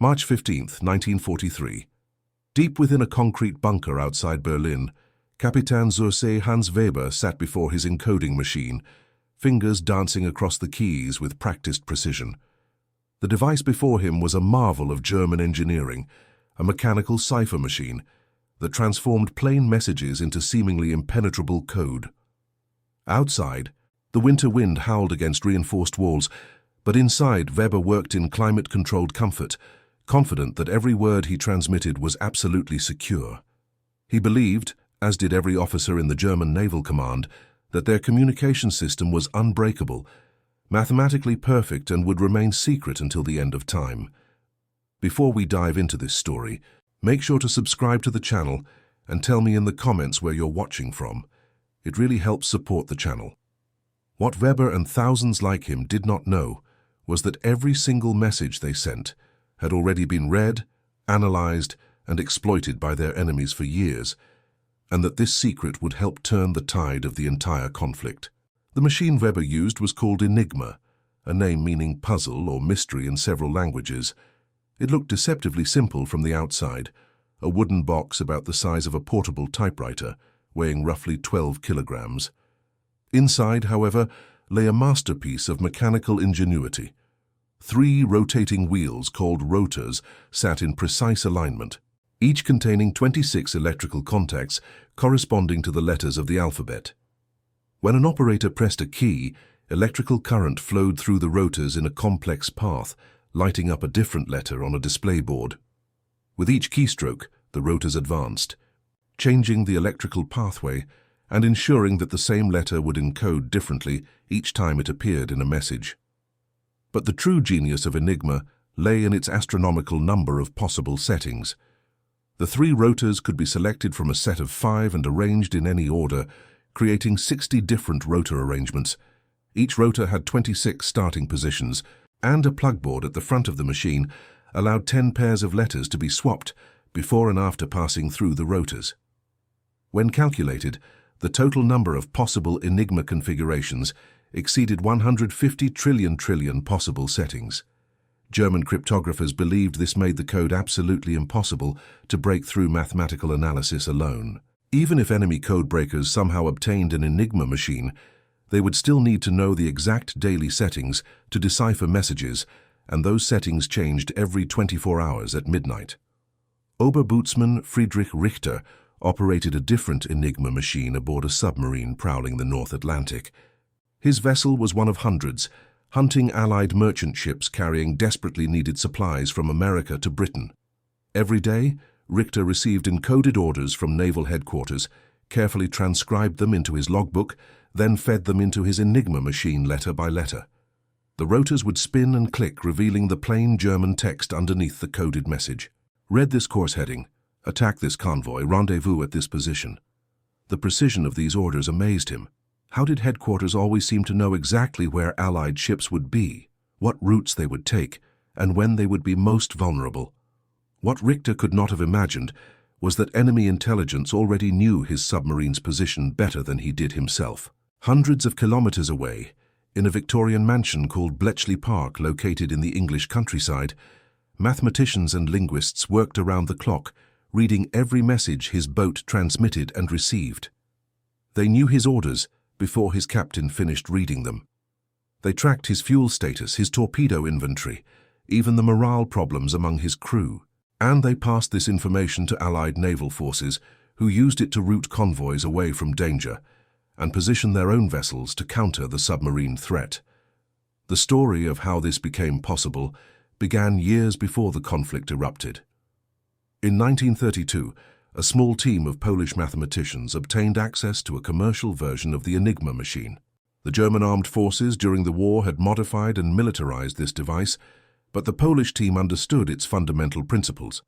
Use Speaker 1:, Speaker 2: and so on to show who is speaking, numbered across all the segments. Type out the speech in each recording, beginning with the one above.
Speaker 1: March 15, 1943. Deep within a concrete bunker outside Berlin, Kapitän Zursee Hans Weber sat before his encoding machine, fingers dancing across the keys with practiced precision. The device before him was a marvel of German engineering, a mechanical cipher machine that transformed plain messages into seemingly impenetrable code. Outside, the winter wind howled against reinforced walls, but inside Weber worked in climate-controlled comfort, confident that every word he transmitted was absolutely secure. He believed, as did every officer in the German Naval Command, that their communication system was unbreakable, mathematically perfect, and would remain secret until the end of time. Before we dive into this story, make sure to subscribe to the channel and tell me in the comments where you're watching from. It really helps support the channel. What Weber and thousands like him did not know was that every single message they sent had already been read, analyzed, and exploited by their enemies for years, and that this secret would help turn the tide of the entire conflict. The machine Weber used was called Enigma, a name meaning puzzle or mystery in several languages. It looked deceptively simple from the outside, a wooden box about the size of a portable typewriter, weighing roughly 12 kilograms. Inside, however, lay a masterpiece of mechanical ingenuity. 3 rotating wheels called rotors sat in precise alignment, each containing 26 electrical contacts corresponding to the letters of the alphabet. When an operator pressed a key, electrical current flowed through the rotors in a complex path, lighting up a different letter on a display board. With each keystroke, the rotors advanced, changing the electrical pathway and ensuring that the same letter would encode differently each time it appeared in a message. But the true genius of Enigma lay in its astronomical number of possible settings. The 3 rotors could be selected from a set of 5 and arranged in any order, creating 60 different rotor arrangements. Each rotor had 26 starting positions, and a plugboard at the front of the machine allowed 10 pairs of letters to be swapped before and after passing through the rotors. When calculated, the total number of possible Enigma configurations exceeded 150 trillion possible settings. German cryptographers believed this made the code absolutely impossible to break through mathematical analysis alone. Even if enemy code breakers somehow obtained an Enigma machine, they would still need to know the exact daily settings to decipher messages, and those settings changed every 24 hours at midnight. Oberbootsman Friedrich Richter operated a different Enigma machine aboard a submarine prowling the North Atlantic. His vessel was one of hundreds, hunting Allied merchant ships carrying desperately needed supplies from America to Britain. Every day, Richter received encoded orders from naval headquarters, carefully transcribed them into his logbook, then fed them into his Enigma machine letter by letter. The rotors would spin and click, revealing the plain German text underneath the coded message. Read this course heading. Attack this convoy. Rendezvous at this position. The precision of these orders amazed him. How did headquarters always seem to know exactly where Allied ships would be, what routes they would take, and when they would be most vulnerable? What Richter could not have imagined was that enemy intelligence already knew his submarine's position better than he did himself. Hundreds of kilometers away, in a Victorian mansion called Bletchley Park located in the English countryside, mathematicians and linguists worked around the clock, reading every message his boat transmitted and received. They knew his orders before his captain finished reading them. They tracked his fuel status, his torpedo inventory, even the morale problems among his crew. And they passed this information to Allied naval forces, who used it to route convoys away from danger and position their own vessels to counter the submarine threat. The story of how this became possible began years before the conflict erupted. In 1932, a small team of Polish mathematicians obtained access to a commercial version of the Enigma machine. The German armed forces during the war had modified and militarized this device, but the Polish team understood its fundamental principles.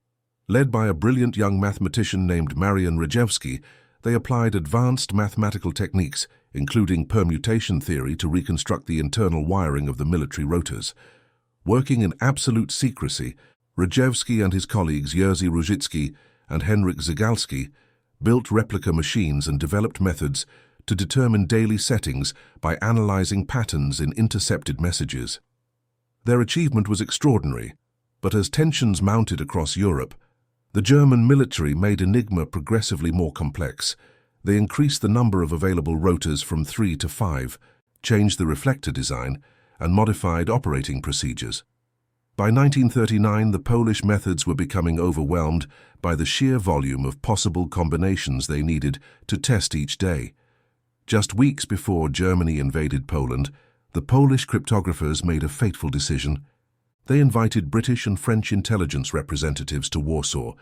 Speaker 1: Led by a brilliant young mathematician named Marian Rejewski, they applied advanced mathematical techniques, including permutation theory, to reconstruct the internal wiring of the military rotors. Working in absolute secrecy, Rejewski and his colleagues Jerzy Różycki and Henryk Zygalski built replica machines and developed methods to determine daily settings by analyzing patterns in intercepted messages. Their achievement was extraordinary. But as tensions mounted across Europe, the German military made Enigma progressively more complex. They increased the number of available rotors from 3 to 5, changed the reflector design, and modified operating procedures. By 1939, the Polish methods were becoming overwhelmed by the sheer volume of possible combinations they needed to test each day. Just weeks before Germany invaded Poland, the Polish cryptographers made a fateful decision. They invited British and French intelligence representatives to Warsaw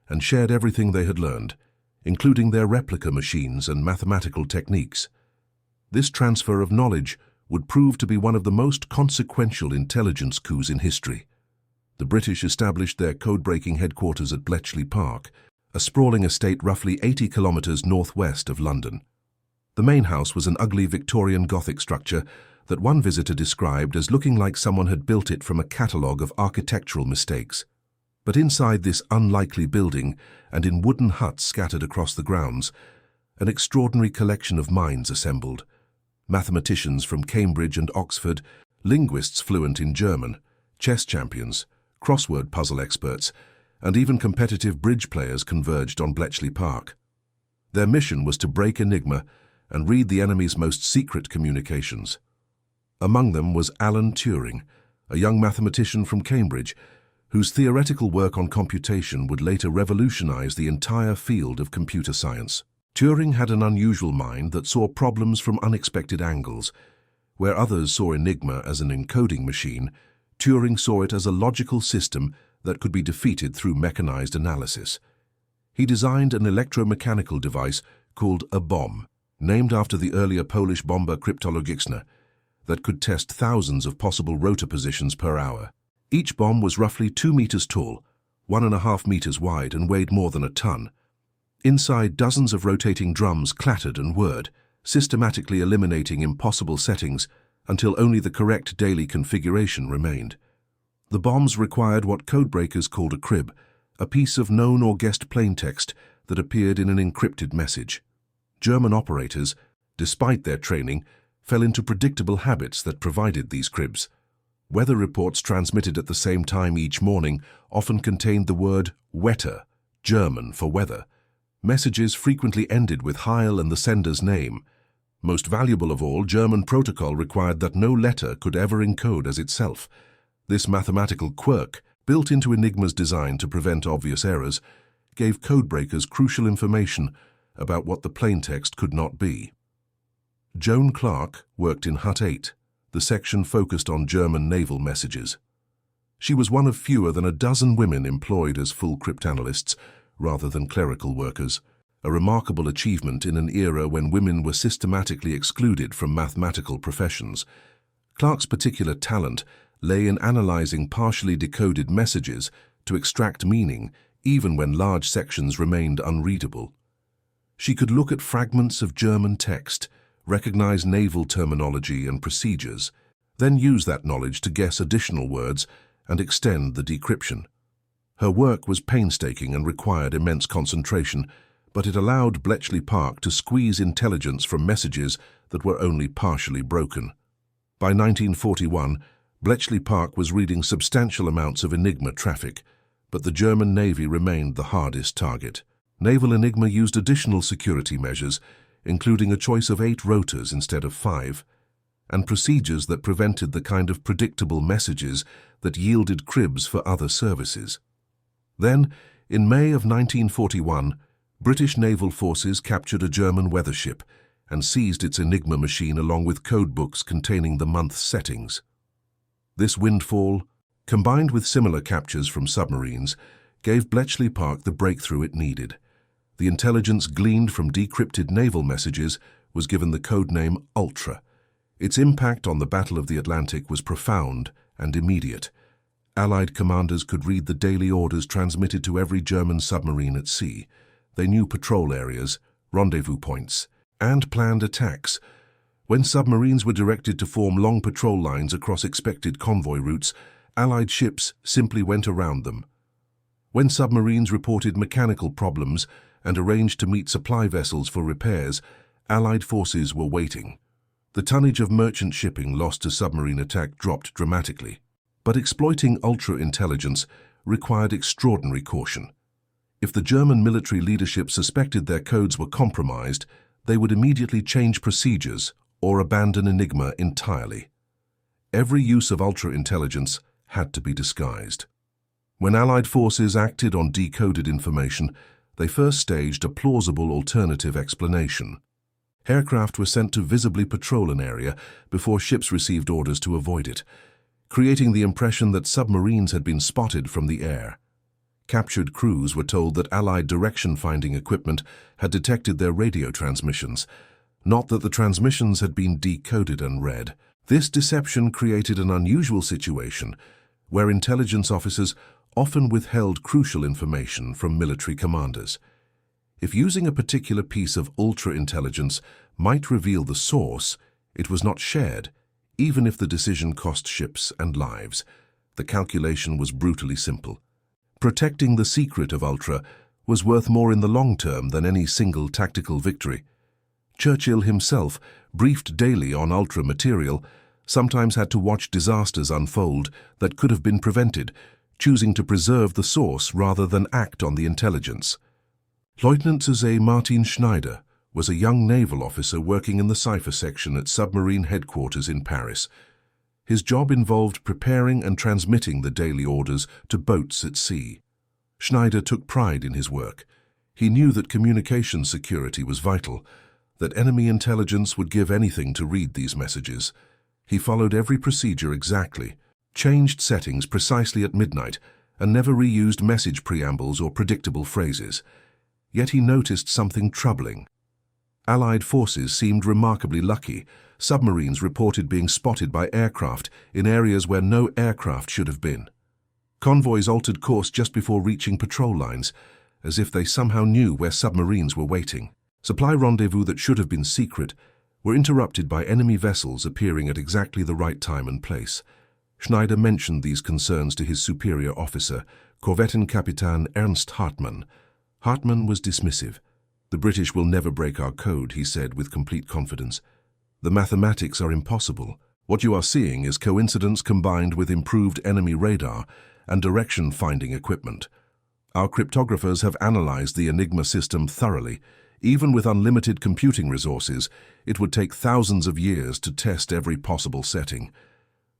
Speaker 1: and shared everything they had learned, including their replica machines and mathematical techniques. This transfer of knowledge would prove to be one of the most consequential intelligence coups in history. The British established their code-breaking headquarters at Bletchley Park, a sprawling estate roughly 80 kilometres northwest of London. The main house was an ugly Victorian Gothic structure that one visitor described as looking like someone had built it from a catalogue of architectural mistakes. But inside this unlikely building, and in wooden huts scattered across the grounds, an extraordinary collection of minds assembled. Mathematicians from Cambridge and Oxford, linguists fluent in German, chess champions, crossword puzzle experts, and even competitive bridge players converged on Bletchley Park. Their mission was to break Enigma and read the enemy's most secret communications. Among them was Alan Turing, a young mathematician from Cambridge, whose theoretical work on computation would later revolutionize the entire field of computer science. Turing had an unusual mind that saw problems from unexpected angles. Where others saw Enigma as an encoding machine, Turing saw it as a logical system that could be defeated through mechanized analysis. He designed an electromechanical device called a bomb, named after the earlier Polish bomber cryptologiczna, that could test thousands of possible rotor positions per hour. Each bomb was roughly 2 meters tall, 1.5 meters wide, and weighed more than a ton. Inside, dozens of rotating drums clattered and whirred, systematically eliminating impossible settings until only the correct daily configuration remained. The bombs required what codebreakers called a crib, a piece of known or guessed plaintext that appeared in an encrypted message. German operators, despite their training, fell into predictable habits that provided these cribs. Weather reports transmitted at the same time each morning often contained the word Wetter, German for weather. Messages frequently ended with Heil and the sender's name. Most valuable of all, German protocol required that no letter could ever encode as itself. This mathematical quirk, built into Enigma's design to prevent obvious errors, gave codebreakers crucial information about what the plaintext could not be. Joan Clark worked in Hut 8, the section focused on German naval messages. She was one of fewer than a dozen women employed as full cryptanalysts rather than clerical workers, a remarkable achievement in an era when women were systematically excluded from mathematical professions. Clark's particular talent lay in analyzing partially decoded messages to extract meaning even when large sections remained unreadable. She could look at fragments of German text, recognize naval terminology and procedures, then use that knowledge to guess additional words and extend the decryption. Her work was painstaking and required immense concentration, but it allowed Bletchley Park to squeeze intelligence from messages that were only partially broken. By 1941, Bletchley Park was reading substantial amounts of Enigma traffic, but the German Navy remained the hardest target. Naval Enigma used additional security measures, including a choice of 8 rotors instead of 5, and procedures that prevented the kind of predictable messages that yielded cribs for other services. Then, in May of 1941, British naval forces captured a German weather ship and seized its Enigma machine along with codebooks containing the month's settings. This windfall, combined with similar captures from submarines, gave Bletchley Park the breakthrough it needed. The intelligence gleaned from decrypted naval messages was given the codename Ultra. Its impact on the Battle of the Atlantic was profound and immediate. Allied commanders could read the daily orders transmitted to every German submarine at sea. They knew patrol areas, rendezvous points, and planned attacks. When submarines were directed to form long patrol lines across expected convoy routes, Allied ships simply went around them. When submarines reported mechanical problems and arranged to meet supply vessels for repairs, Allied forces were waiting. The tonnage of merchant shipping lost to submarine attack dropped dramatically. But exploiting ultra-intelligence required extraordinary caution. If the German military leadership suspected their codes were compromised, they would immediately change procedures or abandon Enigma entirely. Every use of ultra-intelligence had to be disguised. When Allied forces acted on decoded information, they first staged a plausible alternative explanation. Aircraft were sent to visibly patrol an area before ships received orders to avoid it, creating the impression that submarines had been spotted from the air. Captured crews were told that Allied direction-finding equipment had detected their radio transmissions, not that the transmissions had been decoded and read. This deception created an unusual situation where intelligence officers often withheld crucial information from military commanders. If using a particular piece of ultra-intelligence might reveal the source, it was not shared, even if the decision cost ships and lives. The calculation was brutally simple. Protecting the secret of Ultra was worth more in the long term than any single tactical victory. Churchill himself, briefed daily on Ultra material, sometimes had to watch disasters unfold that could have been prevented, choosing to preserve the source rather than act on the intelligence. Lieutenant José Martin Schneider was a young naval officer working in the cipher section at submarine headquarters in Paris. His job involved preparing and transmitting the daily orders to boats at sea. Schneider took pride in his work. He knew that communication security was vital, that enemy intelligence would give anything to read these messages. He followed every procedure exactly, changed settings precisely at midnight, and never reused message preambles or predictable phrases. Yet he noticed something troubling. Allied forces seemed remarkably lucky. Submarines reported being spotted by aircraft in areas where no aircraft should have been. Convoys altered course just before reaching patrol lines, as if they somehow knew where submarines were waiting. Supply rendezvous that should have been secret were interrupted by enemy vessels appearing at exactly the right time and place. Schneider mentioned these concerns to his superior officer, Korvettenkapitän Ernst Hartmann. Hartmann was dismissive. "The British will never break our code," he said with complete confidence. "The mathematics are impossible. What you are seeing is coincidence combined with improved enemy radar and direction-finding equipment. Our cryptographers have analyzed the Enigma system thoroughly. Even with unlimited computing resources, it would take thousands of years to test every possible setting.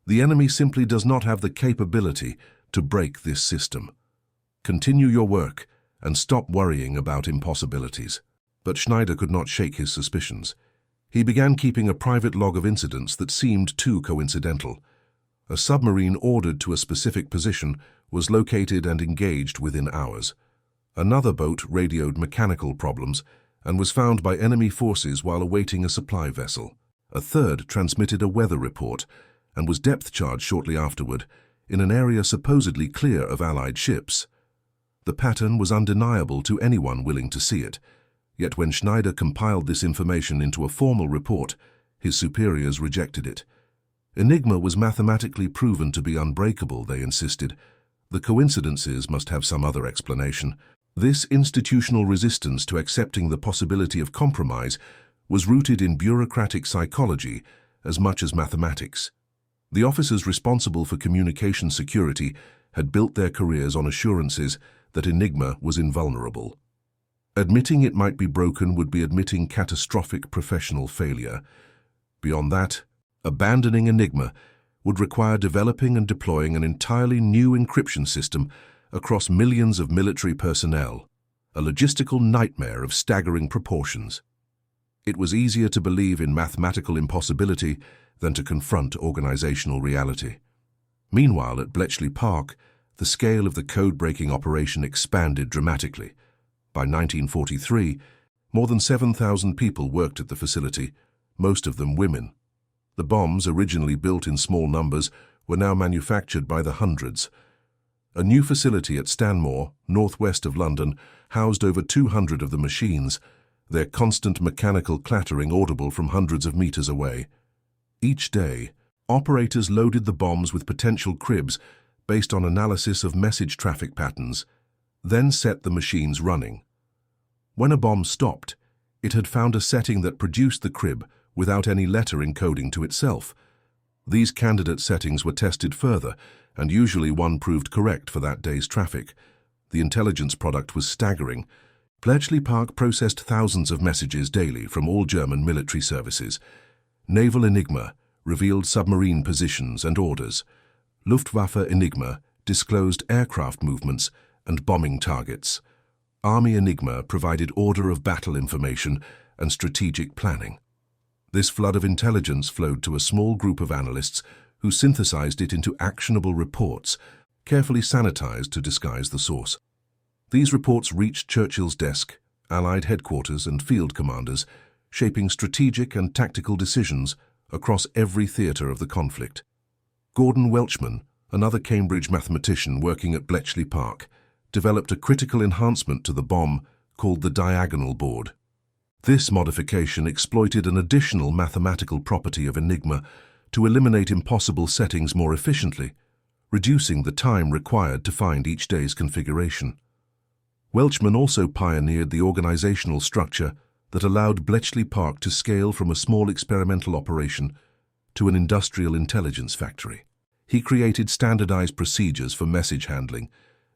Speaker 1: The enemy simply does not have the capability to break this system. Continue your work and stop worrying about impossibilities." But Schneider could not shake his suspicions. He began keeping a private log of incidents that seemed too coincidental. A submarine ordered to a specific position was located and engaged within hours. Another boat radioed mechanical problems and was found by enemy forces while awaiting a supply vessel. A third transmitted a weather report and was depth-charged shortly afterward in an area supposedly clear of Allied ships. The pattern was undeniable to anyone willing to see it, yet when Schneider compiled this information into a formal report, his superiors rejected it. Enigma was mathematically proven to be unbreakable, they insisted. The coincidences must have some other explanation. This institutional resistance to accepting the possibility of compromise was rooted in bureaucratic psychology as much as mathematics. The officers responsible for communication security had built their careers on assurances that Enigma was invulnerable. Admitting it might be broken would be admitting catastrophic professional failure. Beyond that, abandoning Enigma would require developing and deploying an entirely new encryption system across millions of military personnel, a logistical nightmare of staggering proportions. It was easier to believe in mathematical impossibility than to confront organizational reality. Meanwhile, at Bletchley Park, the scale of the code-breaking operation expanded dramatically. By 1943, more than 7,000 people worked at the facility, most of them women. The bombs, originally built in small numbers, were now manufactured by the hundreds. A new facility at Stanmore, northwest of London, housed over 200 of the machines, their constant mechanical clattering audible from hundreds of meters away. Each day, operators loaded the bombs with potential cribs based on analysis of message traffic patterns, then set the machines running. When a bomb stopped, it had found a setting that produced the crib without any letter encoding to itself. These candidate settings were tested further, and usually one proved correct for that day's traffic. The intelligence product was staggering. Bletchley Park processed thousands of messages daily from all German military services. Naval Enigma revealed submarine positions and orders. Luftwaffe Enigma disclosed aircraft movements and bombing targets. Army Enigma provided order of battle information and strategic planning. This flood of intelligence flowed to a small group of analysts who synthesized it into actionable reports, carefully sanitized to disguise the source. These reports reached Churchill's desk, Allied headquarters and field commanders, shaping strategic and tactical decisions across every theater of the conflict. Gordon Welchman, another Cambridge mathematician working at Bletchley Park, developed a critical enhancement to the bomb called the diagonal board. This modification exploited an additional mathematical property of Enigma to eliminate impossible settings more efficiently, reducing the time required to find each day's configuration. Welchman also pioneered the organizational structure that allowed Bletchley Park to scale from a small experimental operation to an industrial intelligence factory. He created standardized procedures for message handling,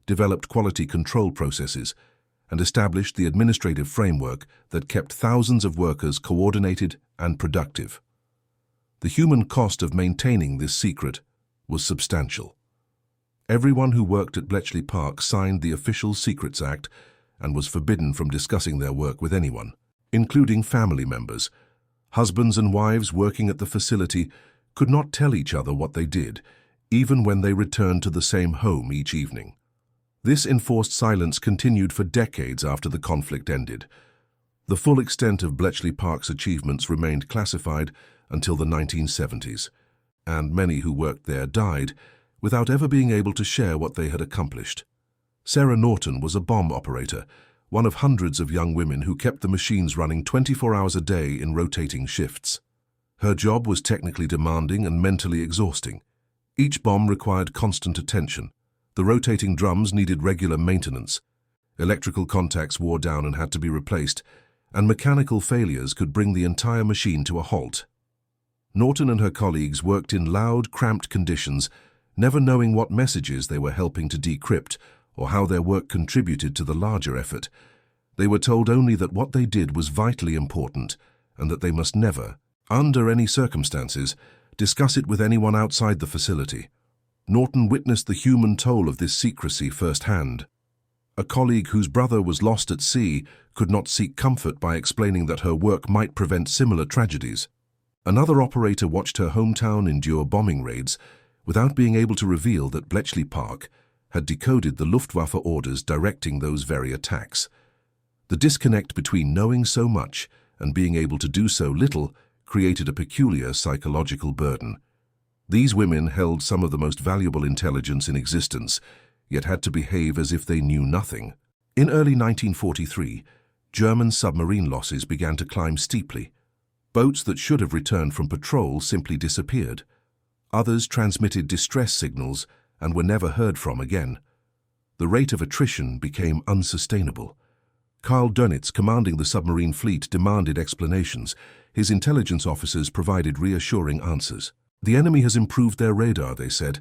Speaker 1: developed quality control processes, and established the administrative framework that kept thousands of workers coordinated and productive. The human cost of maintaining this secret was substantial. Everyone who worked at Bletchley Park signed the Official Secrets Act and was forbidden from discussing their work with anyone, including family members. Husbands and wives working at the facility could not tell each other what they did, even when they returned to the same home each evening. This enforced silence continued for decades after the conflict ended. The full extent of Bletchley Park's achievements remained classified until the 1970s, and many who worked there died without ever being able to share what they had accomplished. Sarah Norton was a bomb operator, one of hundreds of young women who kept the machines running 24 hours a day in rotating shifts. Her job was technically demanding and mentally exhausting. Each bomb required constant attention. The rotating drums needed regular maintenance. Electrical contacts wore down and had to be replaced, and mechanical failures could bring the entire machine to a halt. Norton and her colleagues worked in loud, cramped conditions, never knowing what messages they were helping to decrypt or how their work contributed to the larger effort. They were told only that what they did was vitally important and that they must never, under any circumstances, discuss it with anyone outside the facility. Norton witnessed the human toll of this secrecy firsthand. A colleague whose brother was lost at sea could not seek comfort by explaining that her work might prevent similar tragedies. Another operator watched her hometown endure bombing raids without being able to reveal that Bletchley Park had decoded the Luftwaffe orders directing those very attacks. The disconnect between knowing so much and being able to do so little created a peculiar psychological burden. These women held some of the most valuable intelligence in existence, yet had to behave as if they knew nothing. In early 1943, German submarine losses began to climb steeply. Boats that should have returned from patrol simply disappeared. Others transmitted distress signals and were never heard from again. The rate of attrition became unsustainable. Karl Dönitz, commanding the submarine fleet, demanded explanations. His intelligence officers provided reassuring answers. The enemy has improved their radar, they said.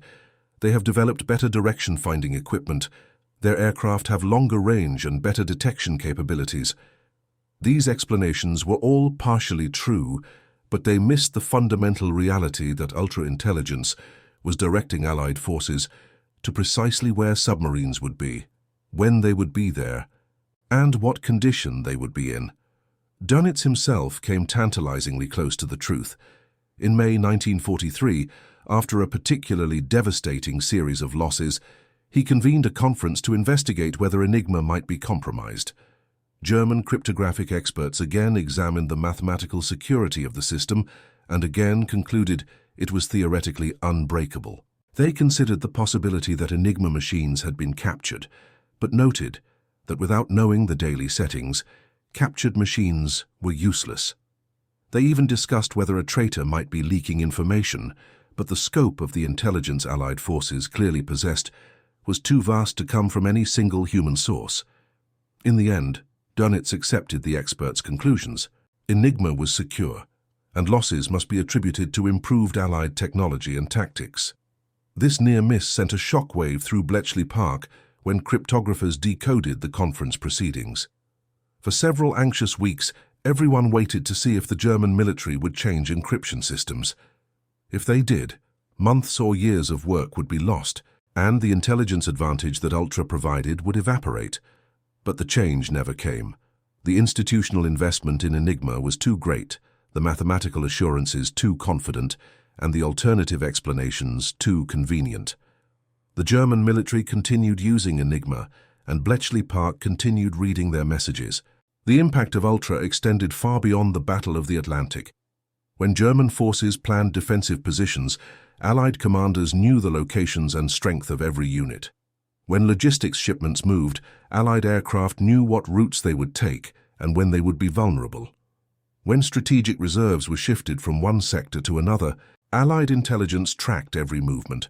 Speaker 1: They have developed better direction-finding equipment. Their aircraft have longer range and better detection capabilities. These explanations were all partially true, but they missed the fundamental reality that ultra-intelligence was directing Allied forces to precisely where submarines would be, when they would be there, and what condition they would be in. Dönitz himself came tantalizingly close to the truth. In May 1943, after a particularly devastating series of losses, he convened a conference to investigate whether Enigma might be compromised. German cryptographic experts again examined the mathematical security of the system and again concluded it was theoretically unbreakable. They considered the possibility that Enigma machines had been captured, but noted that without knowing the daily settings, captured machines were useless. They even discussed whether a traitor might be leaking information, but the scope of the intelligence Allied forces clearly possessed was too vast to come from any single human source. In the end, Dönitz accepted the experts' conclusions. Enigma was secure, and losses must be attributed to improved Allied technology and tactics. This near miss sent a shockwave through Bletchley Park when cryptographers decoded the conference proceedings. For several anxious weeks, everyone waited to see if the German military would change encryption systems. If they did, months or years of work would be lost, and the intelligence advantage that Ultra provided would evaporate. But the change never came. The institutional investment in Enigma was too great, the mathematical assurances too confident, and the alternative explanations too convenient. The German military continued using Enigma, and Bletchley Park continued reading their messages. The impact of Ultra extended far beyond the Battle of the Atlantic. When German forces planned defensive positions, Allied commanders knew the locations and strength of every unit. When logistics shipments moved, Allied aircraft knew what routes they would take and when they would be vulnerable. When strategic reserves were shifted from one sector to another, Allied intelligence tracked every movement.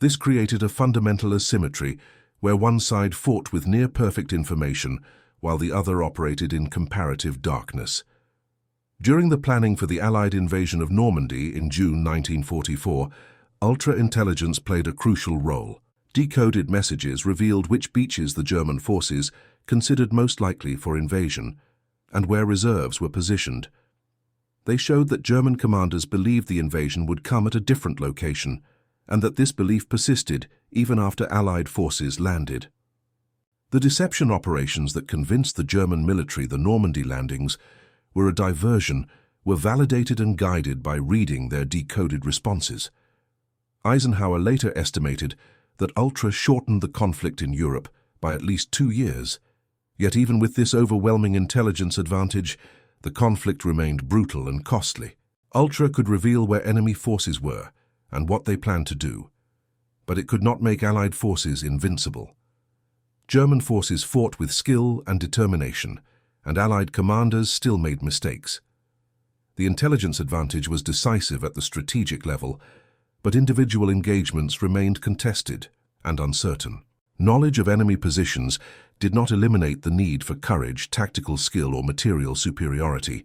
Speaker 1: This created a fundamental asymmetry where one side fought with near-perfect information while the other operated in comparative darkness. During the planning for the Allied invasion of Normandy in June 1944, Ultra-intelligence played a crucial role. Decoded messages revealed which beaches the German forces considered most likely for invasion and where reserves were positioned. They showed that German commanders believed the invasion would come at a different location and that this belief persisted even after Allied forces landed. The deception operations that convinced the German military the Normandy landings were a diversion were validated and guided by reading their decoded responses. Eisenhower later estimated that Ultra shortened the conflict in Europe by at least 2 years. Yet even with this overwhelming intelligence advantage, the conflict remained brutal and costly. Ultra could reveal where enemy forces were and what they planned to do, but it could not make Allied forces invincible. German forces fought with skill and determination, and Allied commanders still made mistakes. The intelligence advantage was decisive at the strategic level, but individual engagements remained contested and uncertain. Knowledge of enemy positions did not eliminate the need for courage, tactical skill, or material superiority.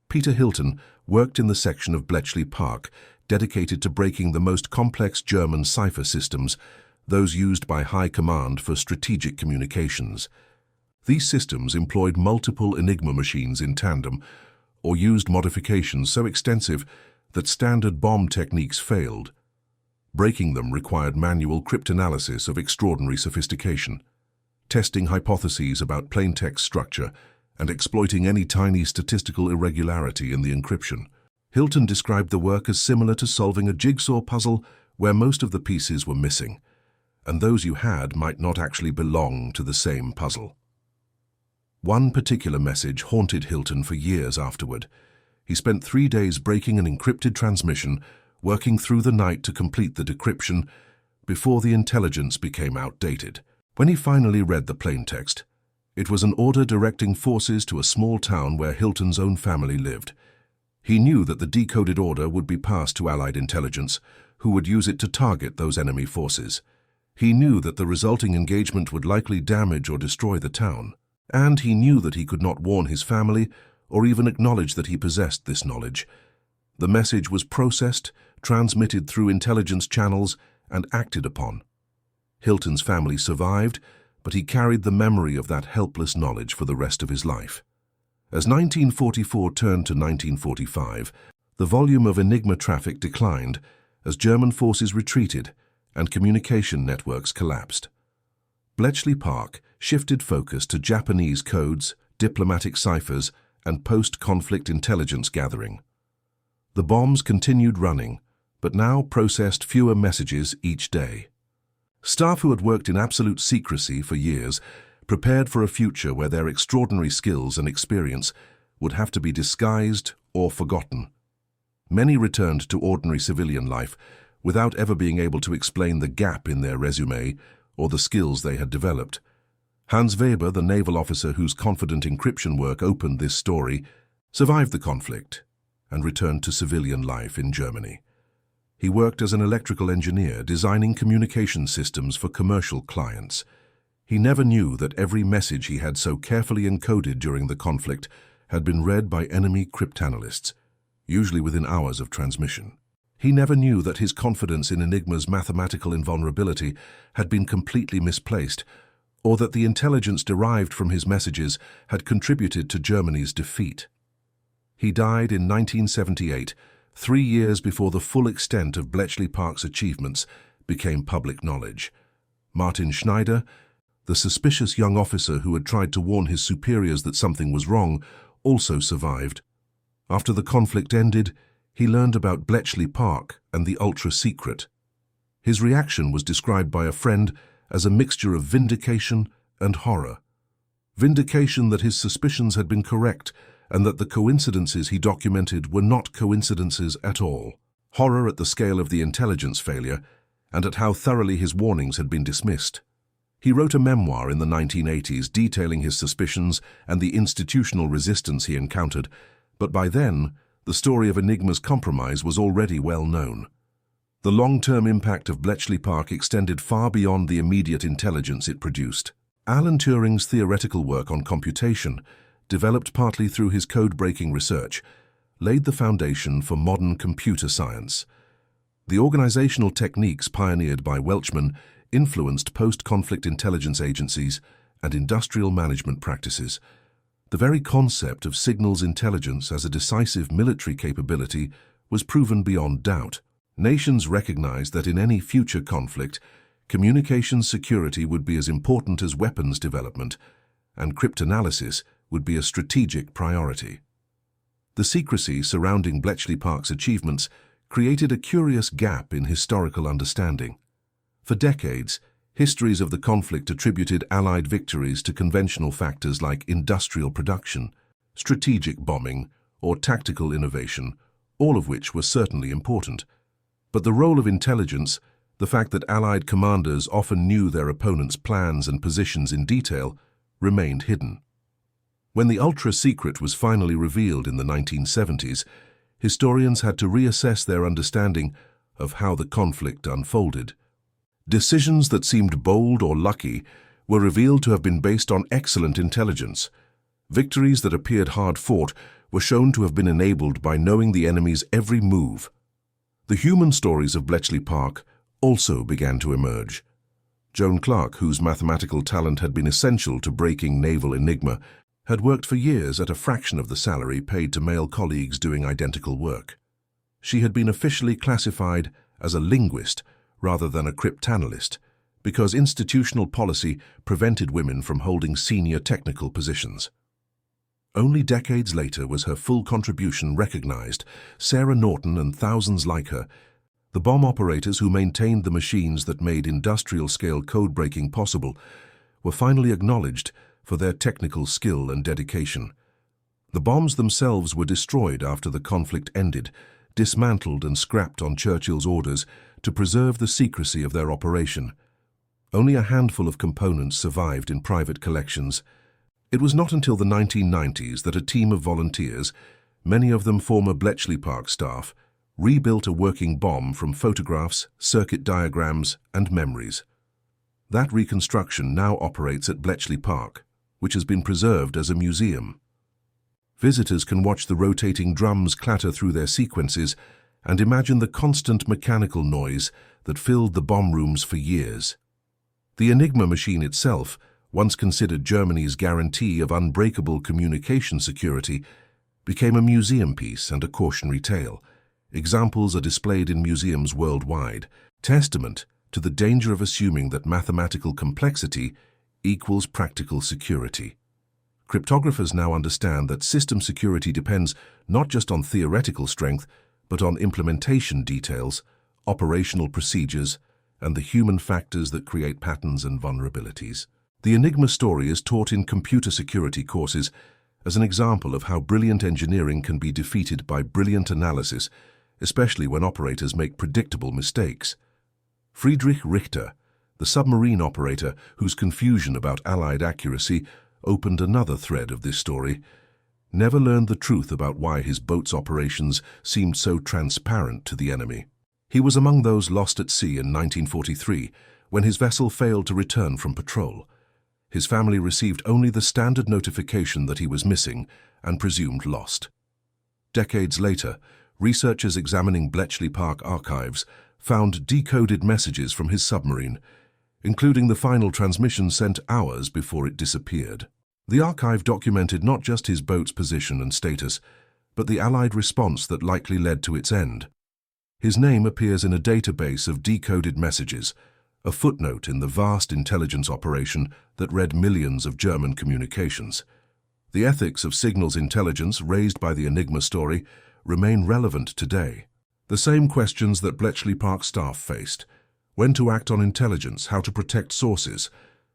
Speaker 1: Peter Hilton worked in the section of Bletchley Park dedicated to breaking the most complex German cipher systems, those used by High Command for strategic communications. These systems employed multiple Enigma machines in tandem, or used modifications so extensive that standard bomb techniques failed. Breaking them required manual cryptanalysis of extraordinary sophistication, testing hypotheses about plaintext structure, and exploiting any tiny statistical irregularity in the encryption. Hilton described the work as similar to solving a jigsaw puzzle where most of the pieces were missing, and those you had might not actually belong to the same puzzle. One particular message haunted Hilton for years afterward. He spent 3 days breaking an encrypted transmission, working through the night to complete the decryption before the intelligence became outdated. When he finally read the plaintext, it was an order directing forces to a small town where Hilton's own family lived. He knew that the decoded order would be passed to Allied intelligence, who would use it to target those enemy forces. He knew that the resulting engagement would likely damage or destroy the town, and he knew that he could not warn his family or even acknowledge that he possessed this knowledge. The message was processed, transmitted through intelligence channels, and acted upon. Hilton's family survived, but he carried the memory of that helpless knowledge for the rest of his life. As 1944 turned to 1945, the volume of Enigma traffic declined as German forces retreated and communication networks collapsed. Bletchley Park shifted focus to Japanese codes, diplomatic ciphers, and post-conflict intelligence gathering. The bombs continued running, but now processed fewer messages each day. Staff who had worked in absolute secrecy for years prepared for a future where their extraordinary skills and experience would have to be disguised or forgotten. Many returned to ordinary civilian life without ever being able to explain the gap in their resume or the skills they had developed. Hans Weber, the naval officer whose confident encryption work opened this story, survived the conflict and returned to civilian life in Germany. He worked as an electrical engineer designing communication systems for commercial clients. He never knew that every message he had so carefully encoded during the conflict had been read by enemy cryptanalysts. usually within hours of transmission. He never knew that his confidence in Enigma's mathematical invulnerability had been completely misplaced, or that the intelligence derived from his messages had contributed to Germany's defeat. He died in 1978, 3 years before the full extent of Bletchley Park's achievements became public knowledge. Martin Schneider, the suspicious young officer who had tried to warn his superiors that something was wrong, also survived. After the conflict ended, he learned about Bletchley Park and the ultra-secret. His reaction was described by a friend as a mixture of vindication and horror. Vindication that his suspicions had been correct and that the coincidences he documented were not coincidences at all. Horror at the scale of the intelligence failure and at how thoroughly his warnings had been dismissed. He wrote a memoir in the 1980s detailing his suspicions and the institutional resistance he encountered, but by then, the story of Enigma's compromise was already well known. The long-term impact of Bletchley Park extended far beyond the immediate intelligence it produced. Alan Turing's theoretical work on computation, developed partly through his code-breaking research, laid the foundation for modern computer science. The organizational techniques pioneered by Welchman influenced post-conflict intelligence agencies and industrial management practices. The very concept of signals intelligence as a decisive military capability was proven beyond doubt. Nations recognized that in any future conflict, communications security would be as important as weapons development, and cryptanalysis would be a strategic priority. The secrecy surrounding Bletchley Park's achievements created a curious gap in historical understanding. For decades, histories of the conflict attributed Allied victories to conventional factors like industrial production, strategic bombing, or tactical innovation, all of which were certainly important. But the role of intelligence, the fact that Allied commanders often knew their opponents' plans and positions in detail, remained hidden. When the ultra-secret was finally revealed in the 1970s, historians had to reassess their understanding of how the conflict unfolded. Decisions that seemed bold or lucky were revealed to have been based on excellent intelligence. Victories that appeared hard-fought were shown to have been enabled by knowing the enemy's every move. The human stories of Bletchley Park also began to emerge. Joan Clark, whose mathematical talent had been essential to breaking naval enigma, had worked for years at a fraction of the salary paid to male colleagues doing identical work. She had been officially classified as a linguist rather than a cryptanalyst, because institutional policy prevented women from holding senior technical positions. Only decades later was her full contribution recognized. Sarah Norton and thousands like her, the bomb operators who maintained the machines that made industrial-scale code-breaking possible, were finally acknowledged for their technical skill and dedication. The bombs themselves were destroyed after the conflict ended, dismantled and scrapped on Churchill's orders to preserve the secrecy of their operation. Only a handful of components survived in private collections. It was not until the 1990s that a team of volunteers, many of them former Bletchley Park staff, rebuilt a working bomb from photographs, circuit diagrams, and memories. That reconstruction now operates at Bletchley Park, which has been preserved as a museum. Visitors can watch the rotating drums clatter through their sequences and imagine the constant mechanical noise that filled the bomb rooms for years. The Enigma machine itself, once considered Germany's guarantee of unbreakable communication security, became a museum piece and a cautionary tale. Examples are displayed in museums worldwide, testament to the danger of assuming that mathematical complexity equals practical security. Cryptographers now understand that system security depends not just on theoretical strength, but on implementation details, operational procedures, and the human factors that create patterns and vulnerabilities. The Enigma story is taught in computer security courses as an example of how brilliant engineering can be defeated by brilliant analysis, especially when operators make predictable mistakes. Friedrich Richter, the submarine operator whose confusion about Allied accuracy opened another thread of this story, never learned the truth about why his boat's operations seemed so transparent to the enemy. He was among those lost at sea in 1943 when his vessel failed to return from patrol. His family received only the standard notification that he was missing and presumed lost. Decades later, researchers examining Bletchley Park archives found decoded messages from his submarine, including the final transmission sent hours before it disappeared. The archive documented not just his boat's position and status, but the Allied response that likely led to its end. His name appears in a database of decoded messages, a footnote in the vast intelligence operation that read millions of German communications. The ethics of signals intelligence raised by the Enigma story remain relevant today. The same questions that Bletchley Park staff faced: when to act on intelligence, how to protect sources,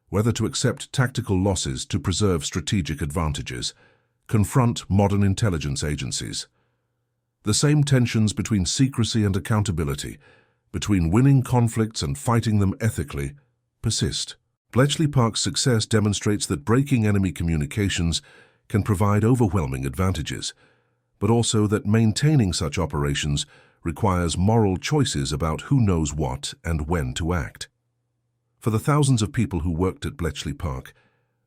Speaker 1: whether to accept tactical losses to preserve strategic advantages, confront modern intelligence agencies. The same tensions between secrecy and accountability, between winning conflicts and fighting them ethically, persist. Bletchley Park's success demonstrates that breaking enemy communications can provide overwhelming advantages, but also that maintaining such operations requires moral choices about who knows what and when to act. For the thousands of people who worked at Bletchley Park,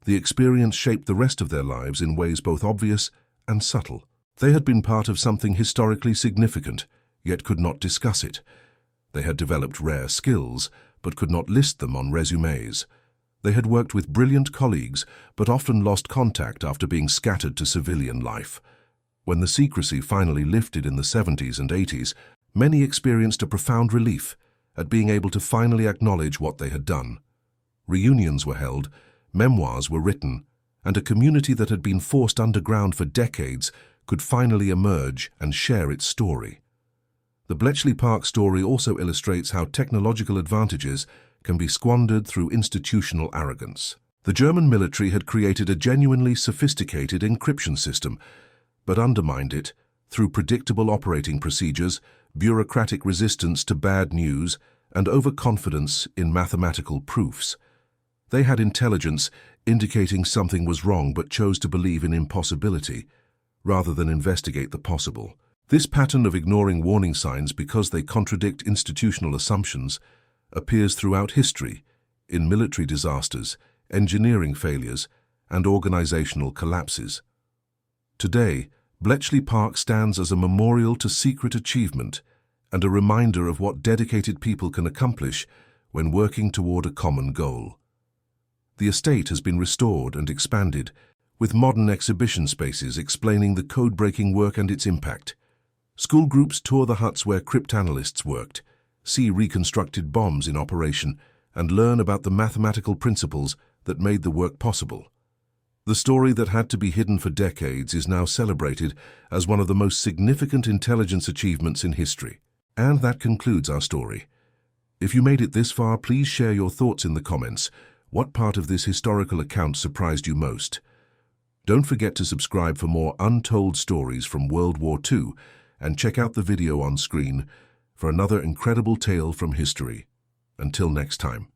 Speaker 1: the experience shaped the rest of their lives in ways both obvious and subtle. They had been part of something historically significant, yet could not discuss it. They had developed rare skills, but could not list them on resumes. They had worked with brilliant colleagues, but often lost contact after being scattered to civilian life. When the secrecy finally lifted in the 70s and 80s, many experienced a profound relief at being able to finally acknowledge what they had done. Reunions were held, memoirs were written, and a community that had been forced underground for decades could finally emerge and share its story. The Bletchley Park story also illustrates how technological advantages can be squandered through institutional arrogance. The German military had created a genuinely sophisticated encryption system, but undermined it through predictable operating procedures, bureaucratic resistance to bad news, and overconfidence in mathematical proofs. They had intelligence indicating something was wrong but chose to believe in impossibility, rather than investigate the possible. This pattern of ignoring warning signs because they contradict institutional assumptions appears throughout history, in military disasters, engineering failures, and organizational collapses. Today, Bletchley Park stands as a memorial to secret achievement and a reminder of what dedicated people can accomplish when working toward a common goal. The estate has been restored and expanded, with modern exhibition spaces explaining the code-breaking work and its impact. School groups tour the huts where cryptanalysts worked, see reconstructed bombs in operation, and learn about the mathematical principles that made the work possible. The story that had to be hidden for decades is now celebrated as one of the most significant intelligence achievements in history. And that concludes our story. If you made it this far, please share your thoughts in the comments. What part of this historical account surprised you most? Don't forget to subscribe for more untold stories from World War II, and check out the video on screen for another incredible tale from history. Until next time.